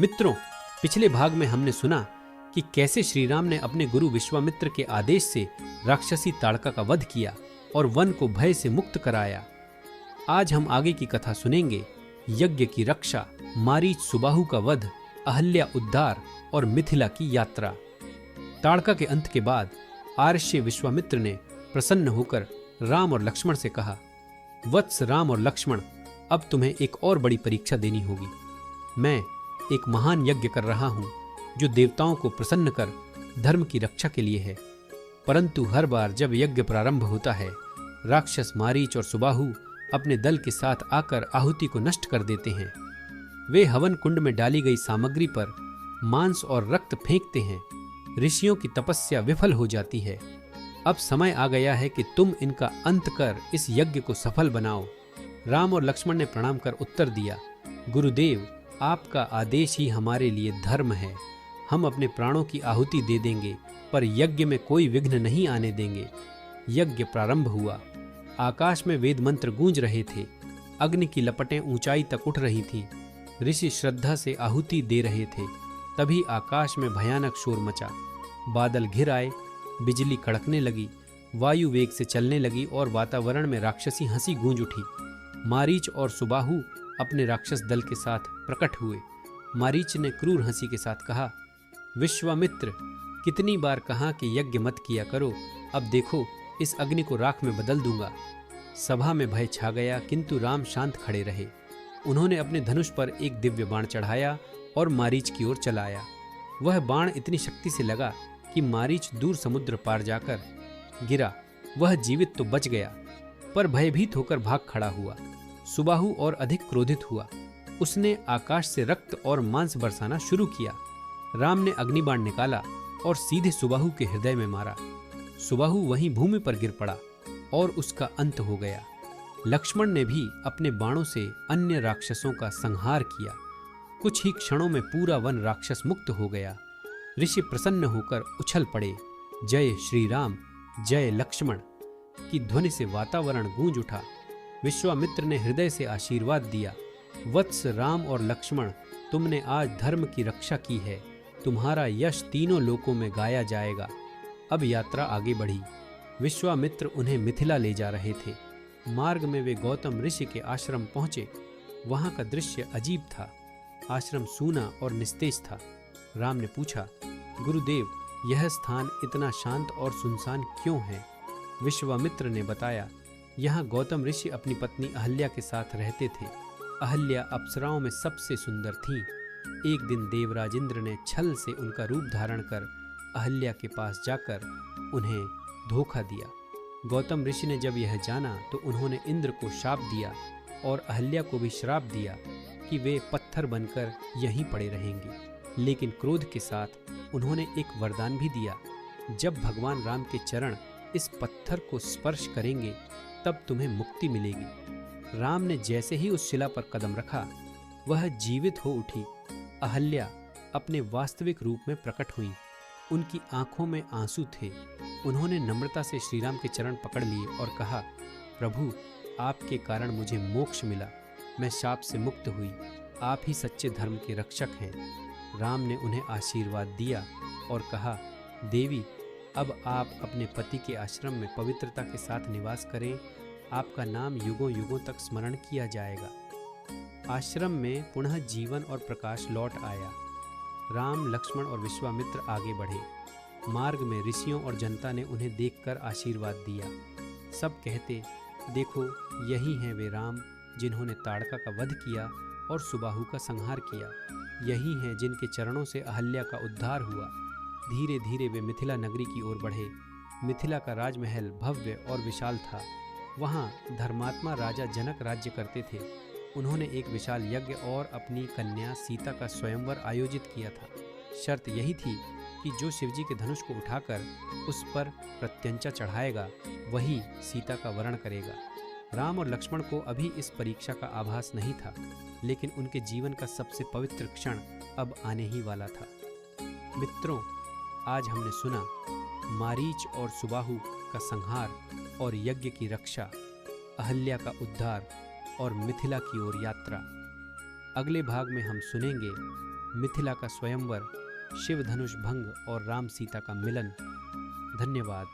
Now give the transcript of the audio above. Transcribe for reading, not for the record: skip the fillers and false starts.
मित्रों, पिछले भाग में हमने सुना कि कैसे श्री राम ने अपने गुरु विश्वामित्र के आदेश से राक्षसी ताड़का का वध किया और वन को भय से मुक्त कराया। आज हम आगे की कथा सुनेंगे। यज्ञ की रक्षा, मारीच सुबाहु का वध, अहल्या उद्धार और मिथिला की यात्रा। ताड़का के अंत के बाद आर्ष्य विश्वामित्र ने प्रसन्न होकर राम और लक्ष्मण से कहा, वत्स राम और लक्ष्मण, अब तुम्हें एक और बड़ी परीक्षा देनी होगी। मैं एक महान यज्ञ कर रहा हूं जो देवताओं को प्रसन्न कर धर्म की रक्षा के लिए है। परंतु हर बार जब यज्ञ प्रारंभ होता है, राक्षस मारीच और सुबाहु अपने दल के साथ आकर आहुति को नष्ट कर देते हैं। वे हवन कुंड में डाली गई सामग्री पर मांस और रक्त फेंकते हैं। ऋषियों की तपस्या विफल हो जाती है। अब समय आ गया है कि तुम इनका अंत कर इस यज्ञ को सफल बनाओ। राम और लक्ष्मण ने प्रणाम कर उत्तर दिया, गुरुदेव, आपका आदेश ही हमारे लिए धर्म है। हम अपने प्राणों की आहुति दे देंगे, पर यज्ञ में कोई विघ्न नहीं आने देंगे। यज्ञ प्रारंभ हुआ। आकाश में वेद मंत्र गूंज रहे थे। अग्नि की लपटें ऊंचाई तक उठ रही थीं। ऋषि श्रद्धा से आहुति दे रहे थे। तभी आकाश में भयानक शोर मचा। बादल घिर आए, बिजली कड़कने लगी, वायु वेग से चलने लगी और वातावरण में राक्षसी हंसी गूंज उठी। मारीच और सुबाहु अपने राक्षस दल के साथ प्रकट हुए। मारीच ने क्रूर हंसी के साथ कहा, विश्वामित्र, कितनी बार कहा कि यज्ञ मत किया करो, अब देखो इस अग्नि को राख में बदल दूंगा। सभा में भय छा गया, किंतु राम शांत खड़े रहे। उन्होंने अपने धनुष पर एक दिव्य बाण चढ़ाया और मारीच की ओर चलाया। वह बाण इतनी शक्ति से लगा कि मारीच दूर समुद्र पार जाकर गिरा। वह जीवित तो बच गया, पर भयभीत होकर भाग खड़ा हुआ। सुबाहु और अधिक क्रोधित हुआ। उसने आकाश से रक्त और मांस बरसाना शुरू किया। राम ने अग्निबाण निकाला और सीधे सुबाहु के हृदय में मारा। सुबाहु वहीं भूमि पर गिर पड़ा और उसका अंत हो गया। लक्ष्मण ने भी अपने बाणों से अन्य राक्षसों का संहार किया। कुछ ही क्षणों में पूरा वन राक्षस मुक्त हो गया। ऋषि प्रसन्न होकर उछल पड़े। जय श्री राम, जय लक्ष्मण की ध्वनि से वातावरण गूंज उठा। विश्वामित्र ने हृदय से आशीर्वाद दिया, वत्स राम और लक्ष्मण, तुमने आज धर्म की रक्षा की है। तुम्हारा यश तीनों लोकों में गाया जाएगा। अब यात्रा आगे बढ़ी। विश्वामित्र उन्हें मिथिला ले जा रहे थे। मार्ग में वे गौतम ऋषि के आश्रम पहुंचे। वहां का दृश्य अजीब था। आश्रम सूना और निस्तेज था। राम ने पूछा, गुरुदेव, यह स्थान इतना शांत और सुनसान क्यों है? विश्वामित्र ने बताया, यहाँ गौतम ऋषि अपनी पत्नी अहल्या के साथ रहते थे। अहल्या अप्सराओं में सबसे सुंदर थी। एक दिन देवराज इंद्र ने छल से उनका रूप धारण कर अहल्या के पास जाकर उन्हें धोखा दिया। गौतम ऋषि ने जब यह जाना तो उन्होंने इंद्र को शाप दिया और अहल्या को भी श्राप दिया कि वे पत्थर बनकर यहीं पड़े रहेंगे। लेकिन क्रोध के साथ उन्होंने एक वरदान भी दिया, जब भगवान राम के चरण इस पत्थर को स्पर्श करेंगे तब तुम्हें मुक्ति मिलेगी। राम ने जैसे ही उस शिला पर कदम रखा, वह जीवित हो उठी। अहल्या अपने वास्तविक रूप में प्रकट हुई। उनकी आंखों में आंसू थे। उन्होंने नम्रता से श्रीराम के चरण पकड़ लिए और कहा, प्रभु, आपके कारण मुझे मोक्ष मिला। मैं शाप से मुक्त हुई। आप ही सच्चे धर्म के रक्षक हैं। राम ने उन्हें आशीर्वाद दिया और कहा, देवी, अब आप अपने पति के आश्रम में पवित्रता के साथ निवास करें। आपका नाम युगों युगों तक स्मरण किया जाएगा। आश्रम में पुनः जीवन और प्रकाश लौट आया। राम, लक्ष्मण और विश्वामित्र आगे बढ़े। मार्ग में ऋषियों और जनता ने उन्हें देखकर आशीर्वाद दिया। सब कहते, देखो, यही हैं वे राम जिन्होंने ताड़का का वध किया और सुबाहु का संहार किया। यही हैं जिनके चरणों से अहल्या का उद्धार हुआ। धीरे धीरे वे मिथिला नगरी की ओर बढ़े। मिथिला का राजमहल भव्य और विशाल था। वहाँ धर्मात्मा राजा जनक राज्य करते थे। उन्होंने एक विशाल यज्ञ और अपनी कन्या सीता का स्वयंवर आयोजित किया था। शर्त यही थी कि जो शिवजी के धनुष को उठाकर उस पर प्रत्यंचा चढ़ाएगा, वही सीता का वरण करेगा। राम और लक्ष्मण को अभी इस परीक्षा का आभास नहीं था, लेकिन उनके जीवन का सबसे पवित्र क्षण अब आने ही वाला था। मित्रों, आज हमने सुना मारीच और सुबाहु का संहार और यज्ञ की रक्षा, अहल्या का उद्धार और मिथिला की ओर यात्रा। अगले भाग में हम सुनेंगे मिथिला का स्वयंवर, शिव धनुष भंग और राम सीता का मिलन। धन्यवाद।